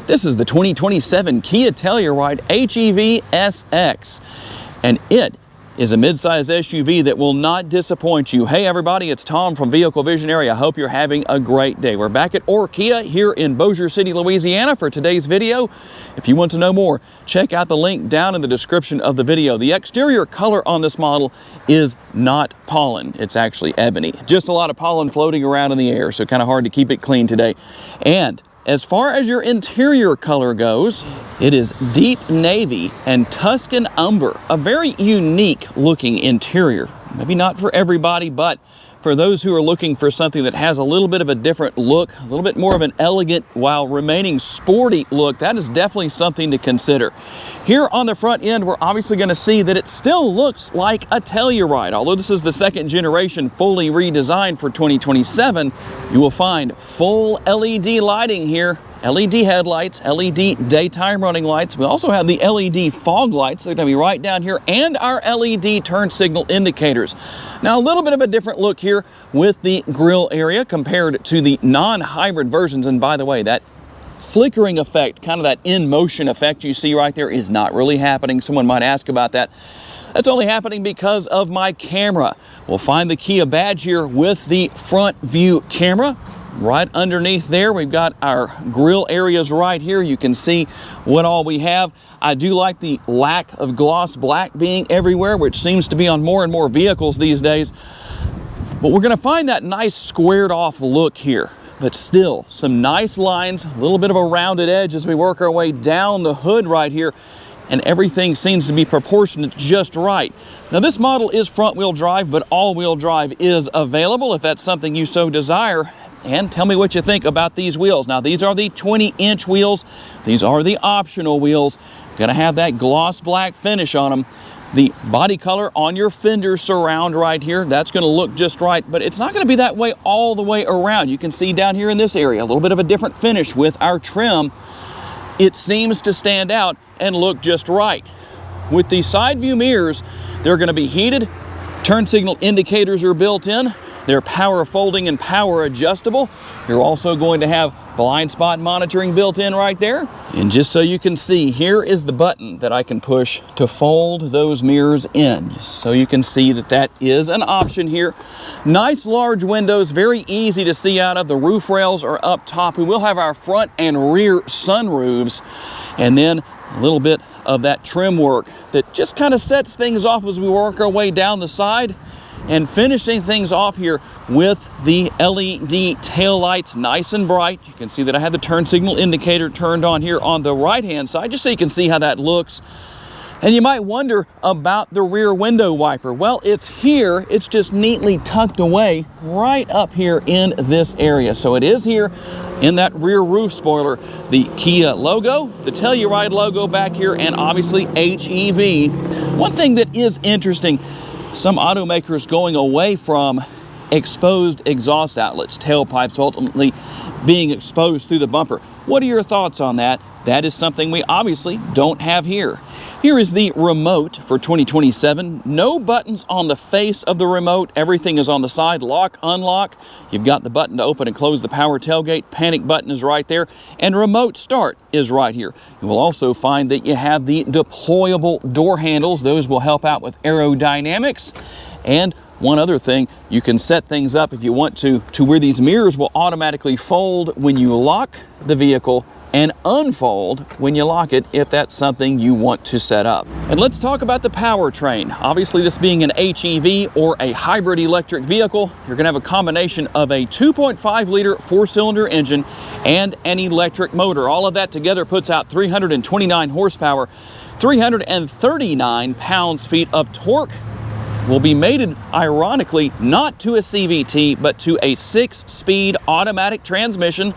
This is the 2027 Kia Telluride HEV SX, and it is a midsize SUV that will not disappoint you. Hey everybody, it's Tom from Vehicle Visionary. I hope you're having a great day. We're back at Kia here in Bossier City, Louisiana for today's video. If you want to know more, check out the link down in the description of the video. The exterior color on this model is not pollen. It's actually ebony. Just a lot of pollen floating around in the air, so kind of hard to keep it clean today. And as far as your interior color goes, it is deep navy and Tuscan umber, a very unique looking interior. Maybe not for everybody, but for those who are looking for something that has a little bit of a different look, a little bit more of an elegant while remaining sporty look, that is definitely something to consider. Here on the front end, we're obviously going to see that it still looks like a Telluride. Although this is the second generation fully redesigned for 2027, you will find full LED lighting here. LED headlights, LED daytime running lights. We also have the LED fog lights. They're going to be right down here, and our LED turn signal indicators. Now, a little bit of a different look here with the grille area compared to the non-hybrid versions. And by the way, that flickering effect, kind of that in-motion effect you see right there, is not really happening. Someone might ask about that. That's only happening because of my camera. We'll find the Kia badge here with the front view camera. Right underneath there, we've got our grille areas right here. You can see what all we have. I do like the lack of gloss black being everywhere, which seems to be on more and more vehicles these days. But we're going to find that nice squared off look here. But still, some nice lines, a little bit of a rounded edge as we work our way down the hood right here. And everything seems to be proportionate just right. Now this model is front wheel drive, but all wheel drive is available if that's something you so desire. And tell me what you think about these wheels. Now these are the 20-inch wheels. These are the optional wheels. Gonna have that gloss black finish on them. The body color on your fender surround right here, that's gonna look just right, but it's not gonna be that way all the way around. You can see down here in this area, a little bit of a different finish with our trim. It seems to stand out and look just right. With the side view mirrors, they're gonna be heated. Turn signal indicators are built in. They're power folding and power adjustable. You're also going to have blind spot monitoring built in right there. And just so you can see, here is the button that I can push to fold those mirrors in. Just so you can see that that is an option here. Nice large windows, very easy to see out of. The roof rails are up top. We will have our front and rear sunroofs. And then a little bit of that trim work that just kind of sets things off as we work our way down the side. And finishing things off here with the LED tail lights, nice and bright. You can see that I have the turn signal indicator turned on here on the right-hand side, just so you can see how that looks. And you might wonder about the rear window wiper. Well, it's here. It's just neatly tucked away right up here in this area. So it is here in that rear roof spoiler. The Kia logo, the Telluride logo back here, and obviously HEV. One thing that is interesting, some automakers going away from exposed exhaust outlets, tailpipes ultimately being exposed through the bumper. What are your thoughts on that? That is something we obviously don't have here. Here is the remote for 2027. No buttons on the face of the remote. Everything is on the side. Lock, unlock. You've got the button to open and close the power tailgate. Panic button is right there. And remote start is right here. You will also find that you have the deployable door handles. Those will help out with aerodynamics. And one other thing, you can set things up if you want to where these mirrors will automatically fold when you lock the vehicle and unfold when you lock it, if that's something you want to set up. And let's talk about the powertrain. Obviously, this being an HEV or a hybrid electric vehicle, you're gonna have a combination of a 2.5 liter 4-cylinder engine and an electric motor. All of that together puts out 329 horsepower, 339 pounds-feet of torque. Will be mated, ironically, not to a CVT, but to a 6-speed automatic transmission.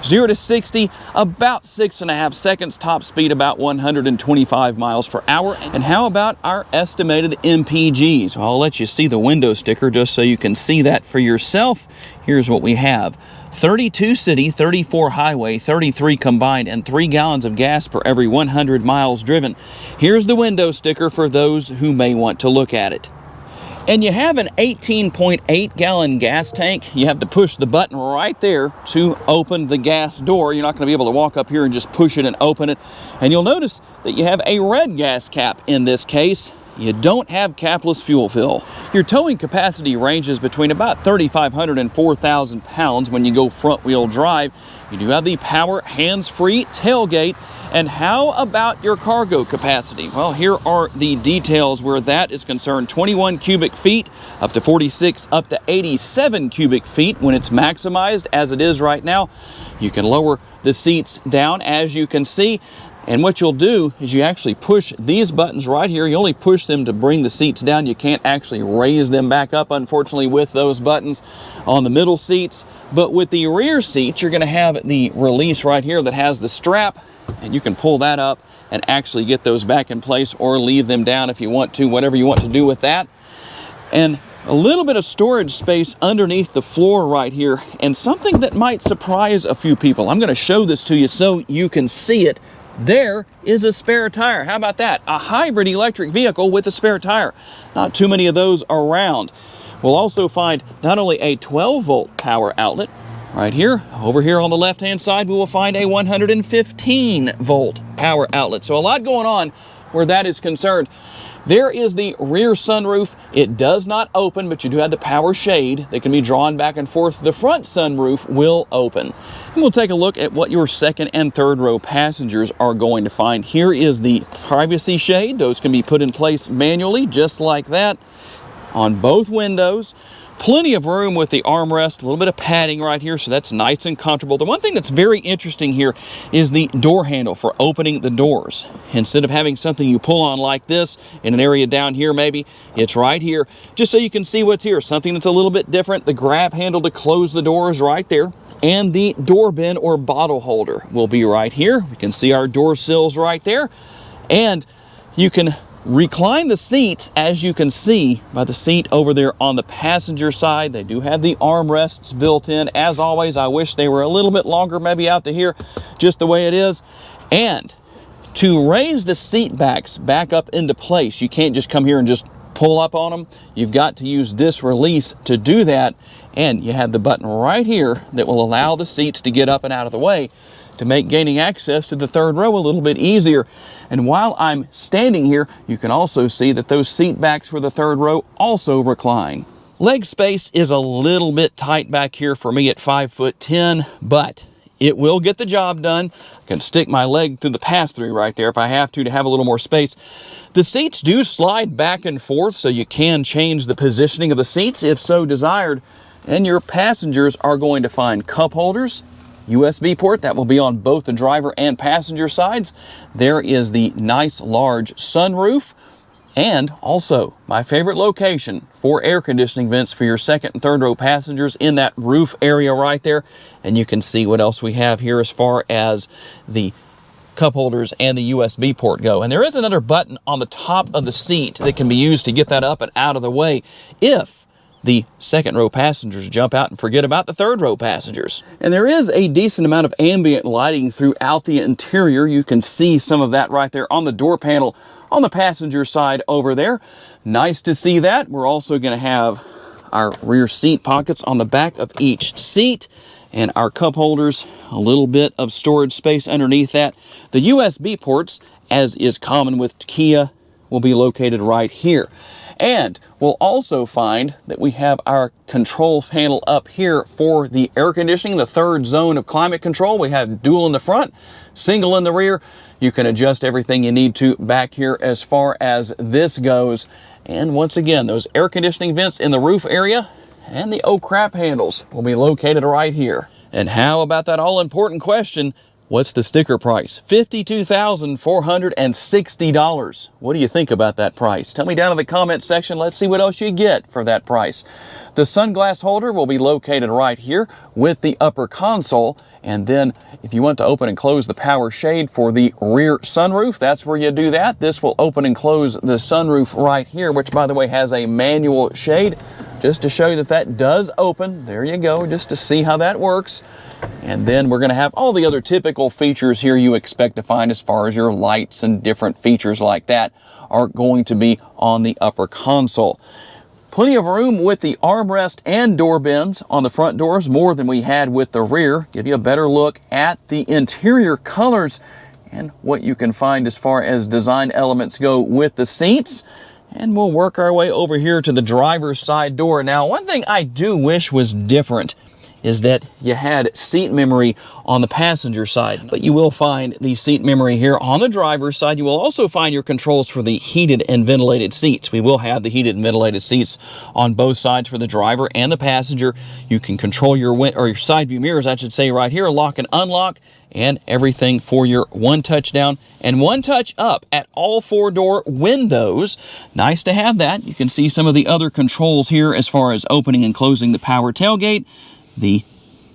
0 to 60, about 6.5 seconds, top speed about 125 miles per hour. And how about our estimated MPGs? Well, I'll let you see the window sticker just so you can see that for yourself. Here's what we have. 32 city, 34 highway, 33 combined, and 3 gallons of gas per every 100 miles driven. Here's the window sticker for those who may want to look at it. And you have an 18.8 gallon gas tank. You have to push the button right there to open the gas door. You're not going to be able to walk up here and just push it and open it. And you'll notice that you have a red gas cap in this case. You don't have capless fuel fill. Your towing capacity ranges between about 3,500 and 4,000 pounds when you go front wheel drive. You do have the power hands-free tailgate. And how about your cargo capacity? Well, here are the details where that is concerned. 21 cubic feet, up to 46, up to 87 cubic feet when it's maximized as it is right now. You can lower the seats down, as you can see. And what you'll do is you actually push these buttons right here. You only push them to bring the seats down. You can't actually raise them back up, unfortunately, with those buttons on the middle seats. But with the rear seats, you're going to have the release right here that has the strap, and you can pull that up and actually get those back in place or leave them down if you want to, whatever you want to do with that. And a little bit of storage space underneath the floor right here, and something that might surprise a few people. I'm going to show this to you so you can see it. There is a spare tire. How about that? A hybrid electric vehicle with a spare tire. Not too many of those around. We'll also find not only a 12-volt power outlet right here. Over here on the left-hand side, we will find a 115-volt power outlet. So a lot going on where that is concerned. There is the rear sunroof. It does not open, but you do have the power shade that can be drawn back and forth. The front sunroof will open. And we'll take a look at what your second and third row passengers are going to find. Here is the privacy shade. Those can be put in place manually, just like that, on both windows. Plenty of room with the armrest, a little bit of padding right here, so that's nice and comfortable. The one thing that's very interesting here is the door handle for opening the doors. Instead of having something you pull on like this in an area down here maybe, it's right here, just so you can see what's here. Something that's a little bit different. The grab handle to close the doors right there. And the door bin or bottle holder will be right here. We can see our door sills right there. And you can recline the seats, as you can see by the seat over there on the passenger side. They do have the armrests built in. As always, I wish they were a little bit longer, maybe out to here, just the way it is. And to raise the seat backs back up into place, you can't just come here and just pull up on them. You've got to use this release to do that. And you have the button right here that will allow the seats to get up and out of the way to make gaining access to the third row a little bit easier. And while I'm standing here, you can also see that those seat backs for the third row also recline. Leg space is a little bit tight back here for me at 5'10", but it will get the job done. I can stick my leg through the pass-through right there if I have to have a little more space. The seats do slide back and forth, so you can change the positioning of the seats if so desired. And your passengers are going to find cup holders, USB port that will be on both the driver and passenger sides. There is the nice large sunroof, and also my favorite location for air conditioning vents for your second and third row passengers in that roof area right there. And you can see what else we have here as far as the cup holders and the USB port go. And there is another button on the top of the seat that can be used to get that up and out of the way if the second row passengers jump out and forget about the third row passengers. And there is a decent amount of ambient lighting throughout the interior. You can see some of that right there on the door panel on the passenger side over there. Nice to see that. We're also going to have our rear seat pockets on the back of each seat, and our cup holders, a little bit of storage space underneath that. The USB ports, as is common with Kia, will be located right here. And we'll also find that we have our control panel up here for the air conditioning, the third zone of climate control. We have dual in the front, single in the rear. You can adjust everything you need to back here as far as this goes. And once again, those air conditioning vents in the roof area and the oh crap handles will be located right here. And how about that all-important question, what's the sticker price? $52,460. What do you think about that price? Tell me down in the comment section. Let's see what else you get for that price. The sunglass holder will be located right here with the upper console. And then if you want to open and close the power shade for the rear sunroof, that's where you do that. This will open and close the sunroof right here, which by the way has a manual shade. Just to show you that that does open. There you go, just to see how that works. And then we're going to have all the other typical features here you expect to find as far as your lights and different features like that are going to be on the upper console. Plenty of room with the armrest and door bins on the front doors, more than we had with the rear. Give you a better look at the interior colors and what you can find as far as design elements go with the seats. And we'll work our way over here to the driver's side door. Now, one thing I do wish was different is that you had seat memory on the passenger side, but you will find the seat memory here on the driver's side. You will also find your controls for the heated and ventilated seats. We will have the heated and ventilated seats on both sides for the driver and the passenger. You can control your side view mirrors, I should say, right here, lock and unlock, and everything for your one touch down and one touch up at all 4-door windows. Nice to have that. You can see some of the other controls here as far as opening and closing the power tailgate, the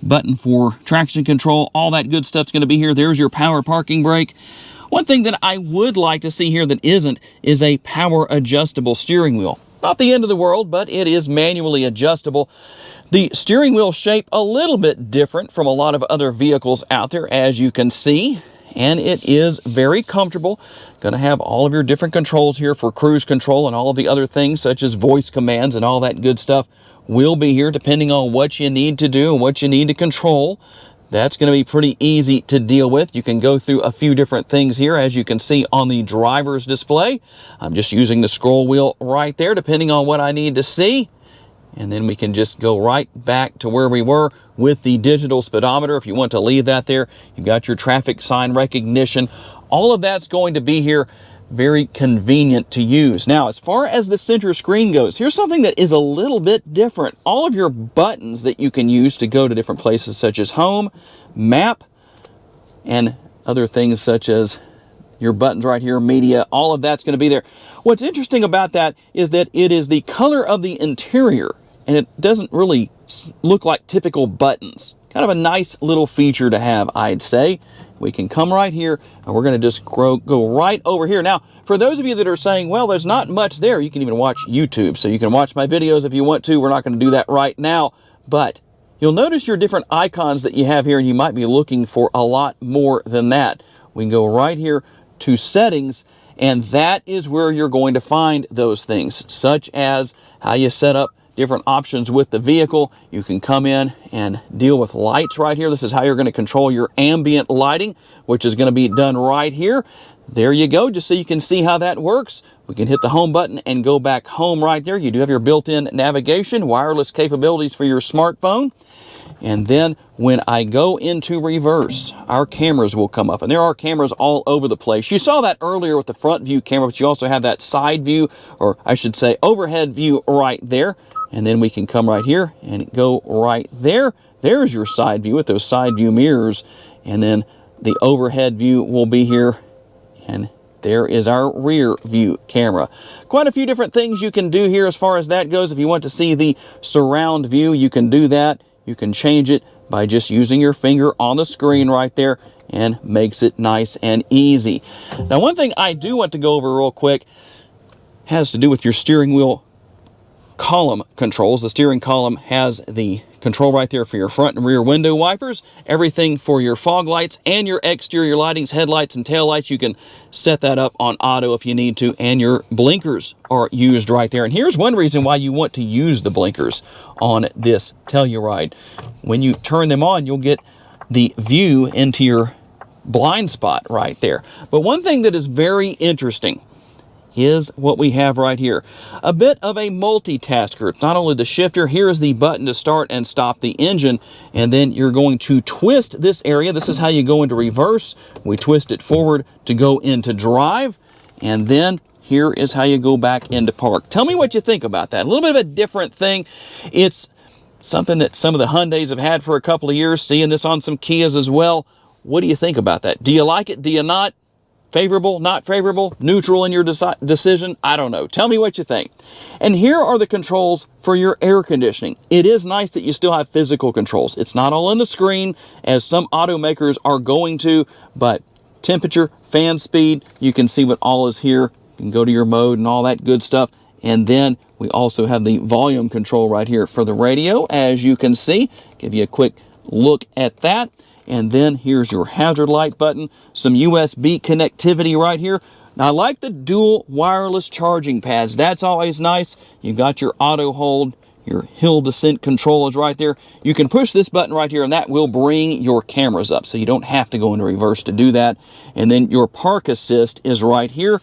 button for traction control, all that good stuff's going to be here. There's your power parking brake. One thing that I would like to see here that isn't is a power adjustable steering wheel. Not the end of the world, but it is manually adjustable. The steering wheel shape a little bit different from a lot of other vehicles out there, as you can see, and it is very comfortable. Going to have all of your different controls here for cruise control, and all of the other things such as voice commands and all that good stuff will be here depending on what you need to do and what you need to control. That's going to be pretty easy to deal with. You can go through a few different things here, as you can see on the driver's display. I'm just using the scroll wheel right there depending on what I need to see. And then we can just go right back to where we were with the digital speedometer. If you want to leave that there, you've got your traffic sign recognition. All of that's going to be here. Very convenient to use. Now, as far as the center screen goes, here's something that is a little bit different. All of your buttons that you can use to go to different places, such as home, map, and other things such as your buttons right here, media, all of that's going to be there. What's interesting about that is that it is the color of the interior, and it doesn't really look like typical buttons. Kind of a nice little feature to have, I'd say. We can come right here, and we're going to just go right over here. Now, for those of you that are saying, well, there's not much there, you can even watch YouTube. So you can watch my videos if you want to. We're not going to do that right now. But you'll notice your different icons that you have here, and you might be looking for a lot more than that. We can go right here to settings, and that is where you're going to find those things, such as how you set up different options with the vehicle. You can come in and deal with lights right here. This is how you're going to control your ambient lighting, which is going to be done right here. There you go, just so you can see how that works. We can hit the home button and go back home right there. You do have your built-in navigation, wireless capabilities for your smartphone. And then when I go into reverse, our cameras will come up, and there are cameras all over the place. You saw that earlier with the front view camera, but you also have that side view, or I should say overhead view right there. And then we can come right here and go right there. There's your side view with those side view mirrors. And then the overhead view will be here. And there is our rear view camera. Quite a few different things you can do here as far as that goes. If you want to see the surround view, you can do that. You can change it by just using your finger on the screen right there, and makes it nice and easy. Now, one thing I do want to go over real quick has to do with your steering wheel column controls. The steering column has the control right there for your front and rear window wipers, everything for your fog lights and your exterior lightings, headlights and tail lights. You can set that up on auto if you need to, and your blinkers are used right there. And here's one reason why you want to use the blinkers on this Telluride. When you turn them on, you'll get the view into your blind spot right there. But one thing that is very interesting is what we have right here. A bit of a multitasker. It's not only the shifter, here is the button to start and stop the engine, and then you're going to twist this area. This is how you go into reverse. We twist it forward to go into drive, and then here is how you go back into park. Tell me what you think about that. A little bit of a different thing. It's something that some of the Hyundais have had for a couple of years, seeing this on some Kias as well. What do you think about that? Do you like it? Do you not? Favorable, not favorable, neutral in your decision? I don't know. Tell me what you think. And here are the controls for your air conditioning. It is nice that you still have physical controls. It's not all on the screen, as some automakers are going to, but temperature, fan speed, you can see what all is here. You can go to your mode and all that good stuff. And then we also have the volume control right here for the radio, as you can see. Give you a quick look at that. And then here's your hazard light button, some USB connectivity right here. Now, I like the dual wireless charging pads. That's always nice. You've got your auto hold, your hill descent control is right there. You can push this button right here and that will bring your cameras up, so you don't have to go into reverse to do that. And then your park assist is right here.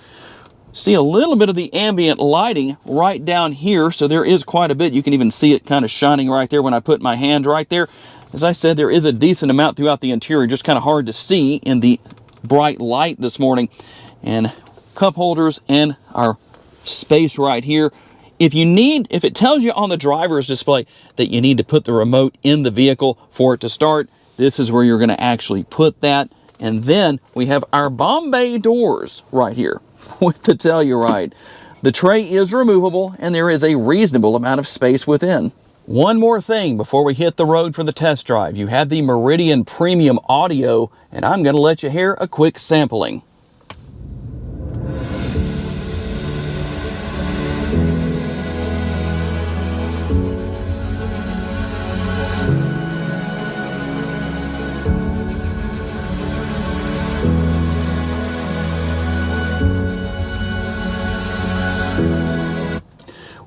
See a little bit of the ambient lighting right down here, so there is quite a bit. You can even see it kind of shining right there when I put my hand right there. As I said, there is a decent amount throughout the interior, just kind of hard to see in the bright light this morning. And cup holders and our space right here. If it tells you on the driver's display that you need to put the remote in the vehicle for it to start, this is where you're going to actually put that. And then we have our Bombay doors right here with the Telluride. The tray is removable and there is a reasonable amount of space within. One more thing before we hit the road for the test drive. You have the Meridian Premium Audio, and I'm going to let you hear a quick sampling.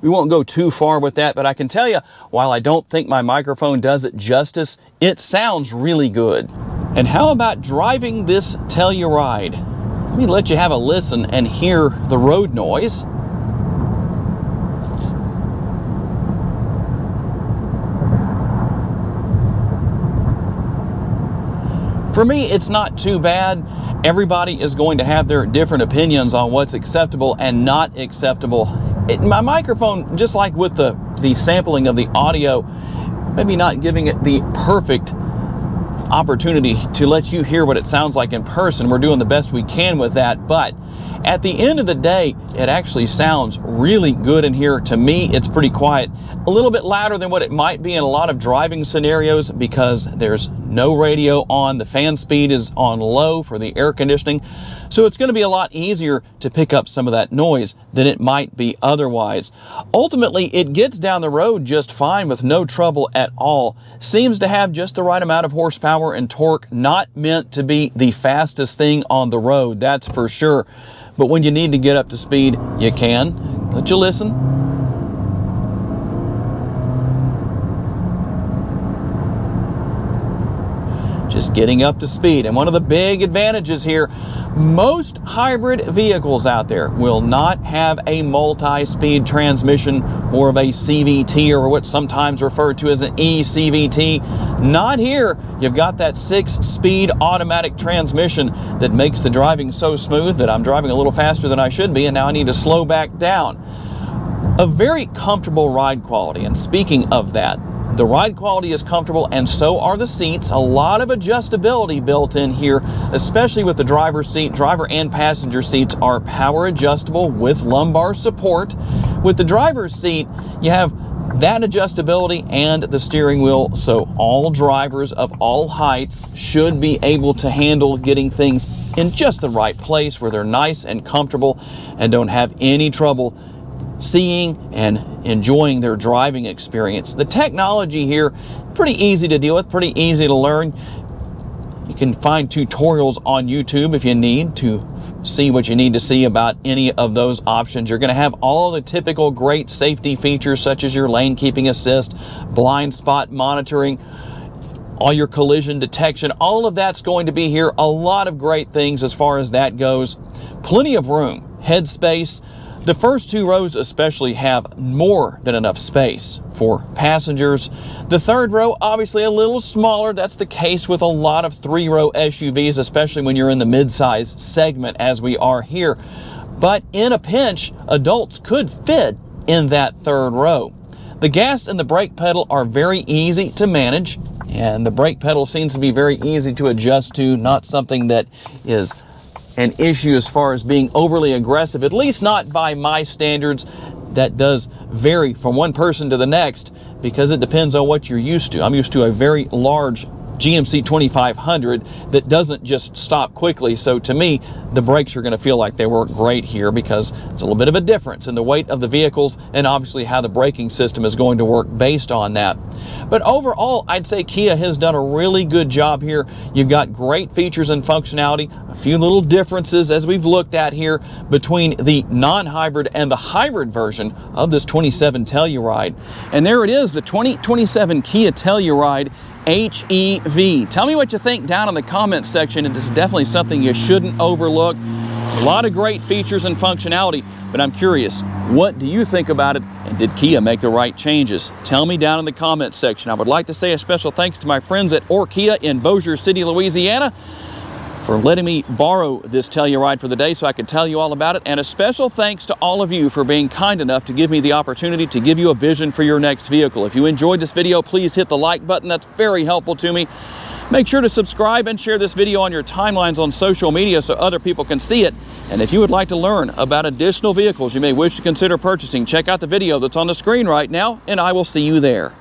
We won't go too far with that, but I can tell you, while I don't think my microphone does it justice, it sounds really good. And how about driving this Telluride? Let me let you have a listen and hear the road noise. For me, it's not too bad. Everybody is going to have their different opinions on what's acceptable and not acceptable. My microphone, just like with the sampling of the audio, maybe not giving it the perfect opportunity to let you hear what it sounds like in person. We're doing the best we can with that, but at the end of the day, it actually sounds really good in here. To me, it's pretty quiet. A little bit louder than what it might be in a lot of driving scenarios because there's no radio on. The fan speed is on low for the air conditioning. So it's going to be a lot easier to pick up some of that noise than it might be otherwise. Ultimately, it gets down the road just fine with no trouble at all. Seems to have just the right amount of horsepower and torque, not meant to be the fastest thing on the road, that's for sure. But when you need to get up to speed, you can. Let you listen. Just getting up to speed. And one of the big advantages here, most hybrid vehicles out there will not have a multi-speed transmission or of a CVT, or what's sometimes referred to as an eCVT. Not here. You've got that 6-speed automatic transmission that makes the driving so smooth that I'm driving a little faster than I should be, and now I need to slow back down. A very comfortable ride quality. And speaking of that, the ride quality is comfortable and so are the seats. A lot of adjustability built in here, especially with the driver's seat. Driver and passenger seats are power adjustable with lumbar support. With the driver's seat, you have that adjustability and the steering wheel, so all drivers of all heights should be able to handle getting things in just the right place where they're nice and comfortable and don't have any trouble seeing and enjoying their driving experience. The technology here, pretty easy to deal with, pretty easy to learn. You can find tutorials on YouTube if you need to see what you need to see about any of those options. You're going to have all the typical great safety features such as your lane keeping assist, blind spot monitoring, all your collision detection. All of that's going to be here. A lot of great things as far as that goes. Plenty of room, head space. The first 2 rows especially have more than enough space for passengers. The third row, obviously a little smaller. That's the case with a lot of 3-row SUVs, especially when you're in the mid-size segment as we are here. But in a pinch, adults could fit in that 3rd row. The gas and the brake pedal are very easy to manage, and the brake pedal seems to be very easy to adjust to, not something that is an issue as far as being overly aggressive, at least not by my standards. That does vary from one person to the next because it depends on what you're used to. I'm used to a very large GMC 2500 that doesn't just stop quickly. So to me, the brakes are going to feel like they work great here, because it's a little bit of a difference in the weight of the vehicles and obviously how the braking system is going to work based on that. But overall, I'd say Kia has done a really good job here. You've got great features and functionality, a few little differences as we've looked at here between the non-hybrid and the hybrid version of this 27 Telluride. And there it is, the 2027 Kia Telluride HEV. Tell me what you think down in the comments section. It is definitely something you shouldn't overlook. A lot of great features and functionality, but I'm curious, what do you think about it, and did Kia make the right changes? Tell me down in the comments section. I would like to say a special thanks to my friends at Kia in Bossier City, Louisiana, for letting me borrow this Telluride for the day so I could tell you all about it. And a special thanks to all of you for being kind enough to give me the opportunity to give you a vision for your next vehicle. If you enjoyed this video, please hit the like button. That's very helpful to me. Make sure to subscribe and share this video on your timelines on social media so other people can see it. And if you would like to learn about additional vehicles you may wish to consider purchasing, check out the video that's on the screen right now, and I will see you there.